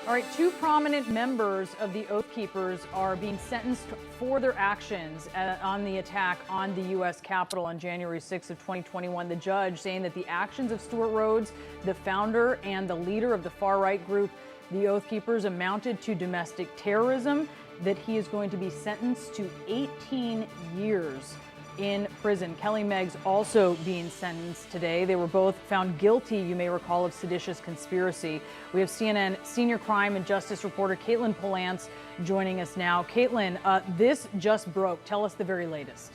All right, two prominent members of the Oath Keepers are being sentenced for their actions on the attack on the U.S. Capitol on January 6th of 2021. The judge saying that the actions of Stewart Rhodes, the founder and the leader of the far-right group, the Oath Keepers, amounted to domestic terrorism, that he is going to be sentenced to 18 years in prison. Kelly Meggs also being sentenced today. They were both found guilty, you may recall, of seditious conspiracy. We have CNN senior crime and justice reporter Caitlin Polantz joining us now. Caitlin, this just broke. Tell us the very latest.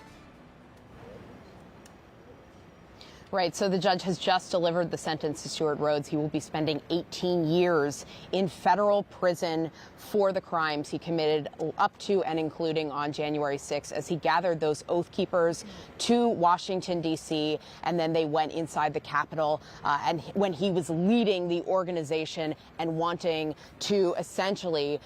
Right, so the judge has just delivered the sentence to Stewart Rhodes. He will be spending 18 years in federal prison for the crimes he committed up to and including on January 6th as he gathered those Oath Keepers to Washington, D.C., and then they went inside the Capitol and when he was leading the organization and wanting to essentially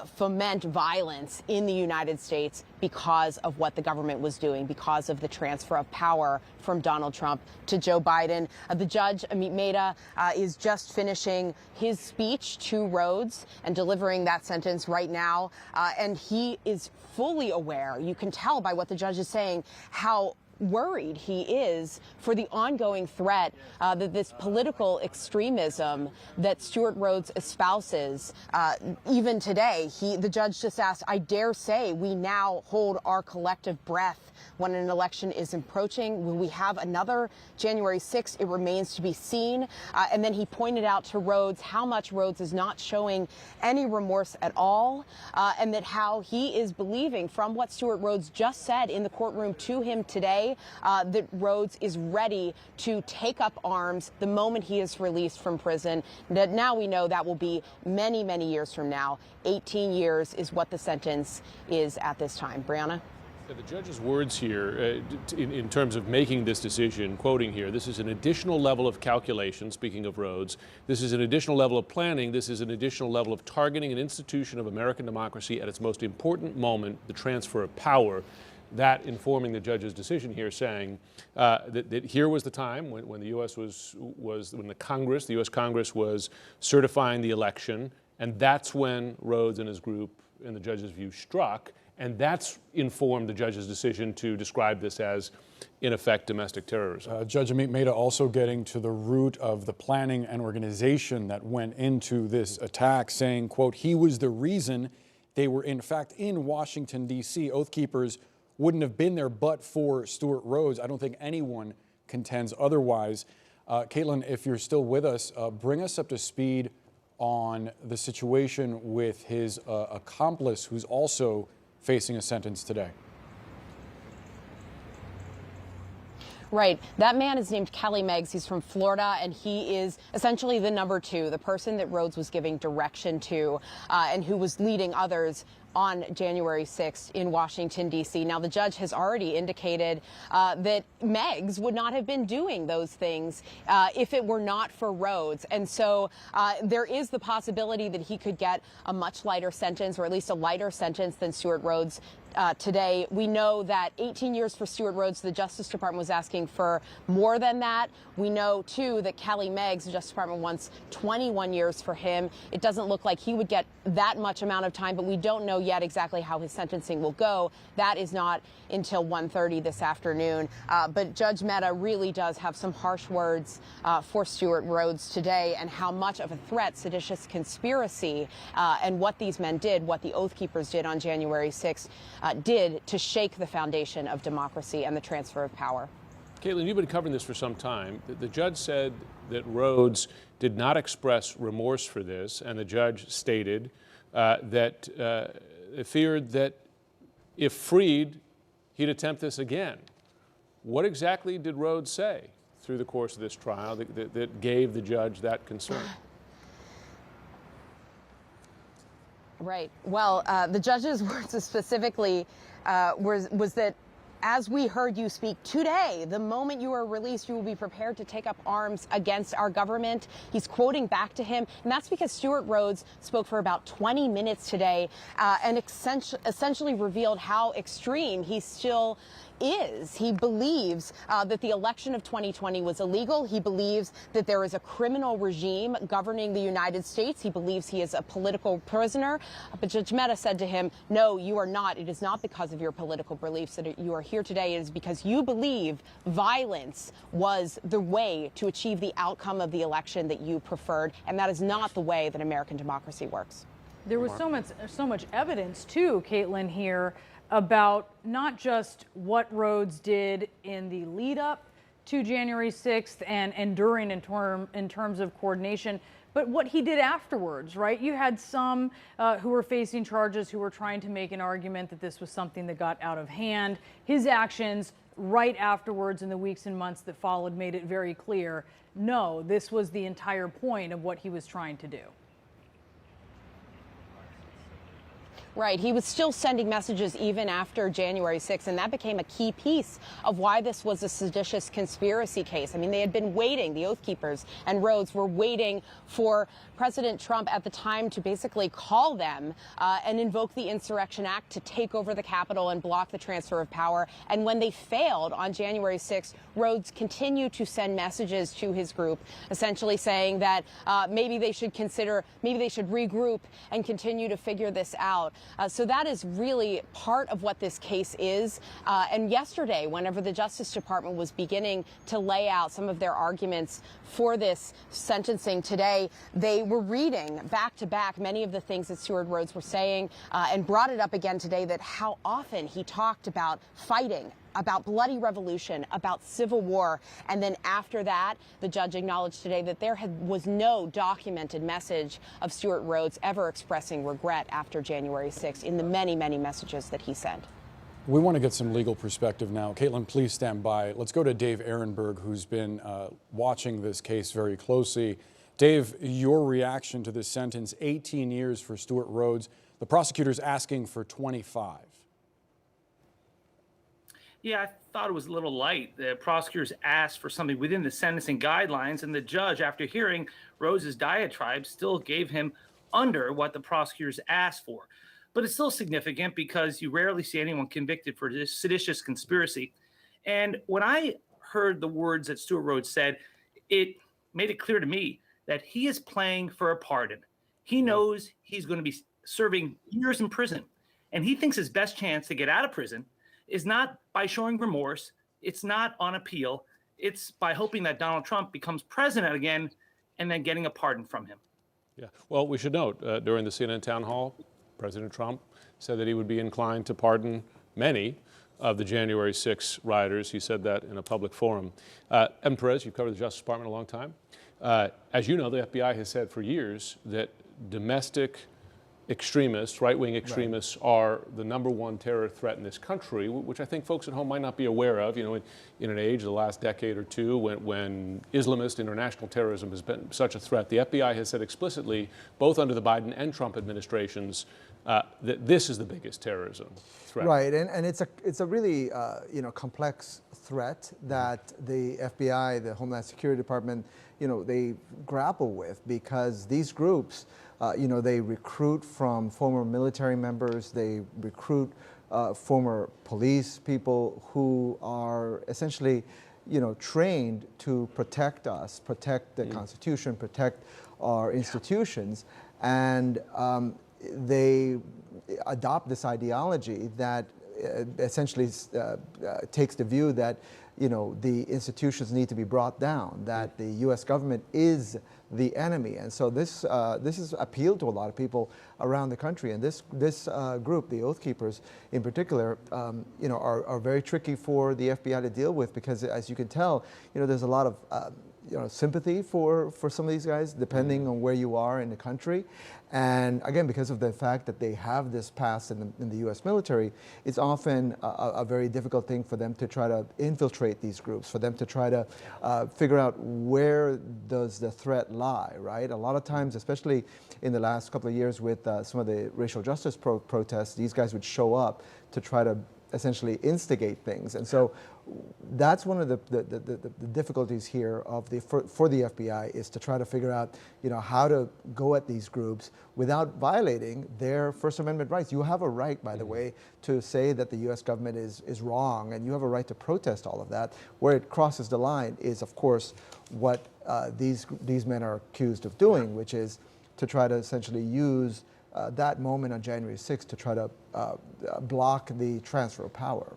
foment violence in the United States because of what the government was doing, because of the transfer of power from Donald Trump to Joe Biden. The judge, Amit Mehta, is just finishing his speech to Rhodes and delivering that sentence right now. And he is fully aware, you can tell by what the judge is saying, how worried he is for the ongoing threat that this political extremism that Stewart Rhodes espouses. Even today, the judge just asked, I dare say we now hold our collective breath when an election is approaching. Will we have another January 6th? It remains to be seen. And then he pointed out to Rhodes how much Rhodes is not showing any remorse at all, and that how he is believing from what Stewart Rhodes just said in the courtroom to him today, that Rhodes is ready to take up arms the moment he is released from prison. That now we know that will be many, many years from now. 18 years is what the sentence is at this time. Brianna? The judge's words here in terms of making this decision, quoting here, this is an additional level of calculation, speaking of Rhodes, this is an additional level of planning, this is an additional level of targeting an institution of American democracy at its most important moment, the transfer of power. That informing the judge's decision here, saying that here was the time when the U.S. when the U.S. Congress was certifying the election, and that's when Rhodes and his group, in the judge's view, struck. And that's informed the judge's decision to describe this as, in effect, domestic terrorism. Judge Amit Mehta also getting to the root of the planning and organization that went into this attack, saying, quote, he was the reason they were, in fact, in Washington, D.C. Oath Keepers wouldn't have been there but for Stewart Rhodes. I don't think anyone contends otherwise. Caitlin, if you're still with us, bring us up to speed on the situation with his accomplice, who's also facing a sentence today. Right. That man is named Kelly Meggs. He's from Florida, and he is essentially the number two, the person that Rhodes was giving direction to, and who was leading others on January 6th in Washington, D.C. Now, the judge has already indicated that Meggs would not have been doing those things if it were not for Rhodes. And so there is the possibility that he could get a much lighter sentence, or at least a lighter sentence than Stewart Rhodes today. We know that 18 years for Stewart Rhodes, the Justice Department was asking for more than that. We know, too, that Kelly Meggs, the Justice Department wants 21 years for him. It doesn't look like he would get that much amount of time, but we don't know yet exactly how his sentencing will go. That is not until 1:30 this afternoon. But Judge Mehta really does have some harsh words for Stewart Rhodes today, and how much of a threat seditious conspiracy and what these men did, what the Oath Keepers did on January 6th, did to shake the foundation of democracy and the transfer of power. Caitlin, you've been covering this for some time. The judge said that Rhodes did not express remorse for this, and the judge stated that feared that if freed, he'd attempt this again. What exactly did Rhodes say through the course of this trial that gave the judge that concern? Right. Well, the judge's words specifically was that, as we heard you speak today, the moment you are released, you will be prepared to take up arms against our government. He's quoting back to him, and that's because Stewart Rhodes spoke for about 20 minutes today and essentially revealed how extreme he still is. He believes that the election of 2020 was illegal. He believes that there is a criminal regime governing the United States. He believes he is a political prisoner. But Judge Mehta said to him, no, you are not. It is not because of your political beliefs that you are here today. It is because you believe violence was the way to achieve the outcome of the election that you preferred. And that is not the way that American democracy works. There was so much evidence, too, Caitlin, here about not just what Rhodes did in the lead up to January 6th and during in terms of coordination, but what he did afterwards, right? You had some who were facing charges who were trying to make an argument that this was something that got out of hand. His actions right afterwards in the weeks and months that followed made it very clear, no, this was the entire point of what he was trying to do. Right. He was still sending messages even after January 6th, and that became a key piece of why this was a seditious conspiracy case. I mean, they had been waiting, the Oath Keepers and Rhodes were waiting for President Trump at the time to basically call them and invoke the Insurrection Act to take over the Capitol and block the transfer of power. And when they failed on January 6th, Rhodes continued to send messages to his group, essentially saying that maybe they should regroup and continue to figure this out. So that is really part of what this case is. And yesterday, whenever the Justice Department was beginning to lay out some of their arguments for this sentencing today, they were reading back to back many of the things that Stewart Rhodes were saying and brought it up again today, that how often he talked about fighting, about bloody revolution, about civil war. And then after that, the judge acknowledged today that there was no documented message of Stewart Rhodes ever expressing regret after January 6th in the many, many messages that he sent. We want to get some legal perspective now. Caitlin, please stand by. Let's go to Dave Ehrenberg, who's been watching this case very closely. Dave, your reaction to this sentence, 18 years for Stewart Rhodes, the prosecutor's asking for 25. Yeah, I thought it was a little light. The prosecutors asked for something within the sentencing guidelines, and the judge, after hearing Rhodes' diatribe, still gave him under what the prosecutors asked for. But it's still significant because you rarely see anyone convicted for this seditious conspiracy. And when I heard the words that Stewart Rhodes said, it made it clear to me that he is playing for a pardon. He knows he's going to be serving years in prison, and he thinks his best chance to get out of prison is not by showing remorse. It's not on appeal. It's by hoping that Donald Trump becomes president again and then getting a pardon from him. Yeah. Well, we should note, during the CNN town hall, President Trump said that he would be inclined to pardon many of the January 6 rioters. He said that in a public forum. Evan Perez, you've covered the Justice Department a long time. As you know, the FBI has said for years that domestic extremists, right-wing extremists, are the #1 terror threat in this country, which I think folks at home might not be aware of. You know, in an age, the last decade or two, when Islamist international terrorism has been such a threat, the FBI has said explicitly, both under the Biden and Trump administrations, that this is the biggest terrorism threat. Right, and it's a really complex threat that the FBI, the Homeland Security Department, they grapple with, because these groups, they recruit from former military members, they recruit former police people who are essentially, trained to protect us, protect the Constitution, protect our institutions, and they adopt this ideology that essentially takes the view that the institutions need to be brought down, that the U.S. government is the enemy, and so this has appealed to a lot of people around the country. And this group, the Oath Keepers in particular, are very tricky for the FBI to deal with, because as you can tell, there's a lot of sympathy for some of these guys, depending on where you are in the country. And again, because of the fact that they have this past in the U.S. military, it's often a very difficult thing for them to try to infiltrate these groups, for them to try to figure out where does the threat lie, right? A lot of times, especially in the last couple of years with some of the racial justice protests, these guys would show up to try to essentially instigate things. And so that's one of the difficulties here for the FBI, is to try to figure out, how to go at these groups without violating their First Amendment rights. You have a right, by the way, to say that the U.S. government is wrong, and you have a right to protest all of that. Where it crosses the line is, of course, what these men are accused of doing, which is to try to essentially use that moment on January 6th to try to block the transfer of power.